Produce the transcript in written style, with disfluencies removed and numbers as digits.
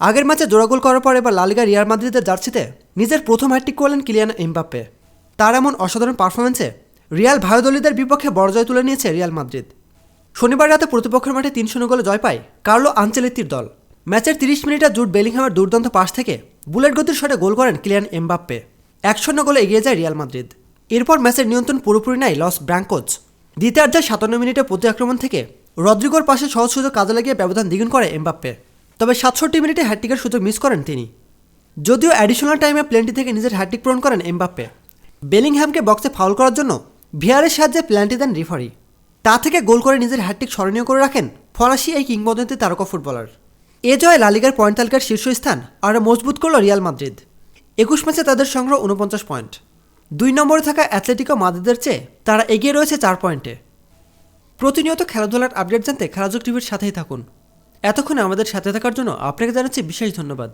আগের ম্যাচে জোড়া গোল করার পর এবার লা লিগা রিয়াল মাদ্রিদের জার্সিতে নিজের প্রথম হ্যাটট্রিক করলেন কিলিয়ান এমবাপ্পে। তার এমন অসাধারণ পারফরমেন্সে রিয়াল ভায়োদলিদের বিপক্ষে বড় জয় তুলে নিয়েছে রিয়াল মাদ্রিদ। শনিবার রাতে প্রতিপক্ষের মাঠে ৩-০ গোলে জয় পায় কার্লো আনচেলত্তির দল। ম্যাচের ৩০ মিনিটে জুড বেলিংহামের দুর্দান্ত পাস থেকে বুলেট গতির শটে গোল করেন কিলিয়ান এমবাপ্পে। ১-০ গোলে এগিয়ে যায় রিয়াল মাদ্রিদ। এরপর ম্যাচের নিয়ন্ত্রণ পুরোপুরি নেয় লস ব্রাঙ্কোজ। দ্বিতীয়ার্ধের ৫৭ মিনিটে প্রতি আক্রমণ থেকে রদ্রিগোর পাশে সহজ সুযোগ কাজে লাগিয়ে ব্যবধান দ্বিগুণ করে এমবাপ্পে। তবে ৬৭ মিনিটে হ্যাটট্রিকের সুযোগ মিস করেন তিনি। যদিও অ্যাডিশনাল টাইমে প্লেনটি থেকে নিজের হ্যাটট্রিক পূরণ করেন এমবাপ্পে। বেলিংহ্যামকে বক্সে ফাউল করার জন্য ভিআরের সাহায্যে প্ল্যানটি দেন রেফারি। তা থেকে গোল করে নিজের হ্যাটট্রিক স্মরণীয় করে রাখেন ফরাসি এই কিংবদন্তি তারকা ফুটবলার। এ জয় লা লিগার পয়েন্ট তালিকার শীর্ষস্থান আরও মজবুত করল রিয়াল মাদ্রিদ। ২১ ম্যাচে তাদের সংগ্রহ ৪৯ পয়েন্ট। ২ নম্বরে থাকা অ্যাথলেটিকো মাদ্রিদের চেয়ে তারা এগিয়ে রয়েছে ৪ পয়েন্টে। প্রতিনিয়ত খেলাধুলার আপডেট জানতে খেলাযোগ টিভির সাথেই থাকুন। এতক্ষণে আমাদের সাথে থাকার জন্য আপনাকে জানাচ্ছি বিশেষ ধন্যবাদ।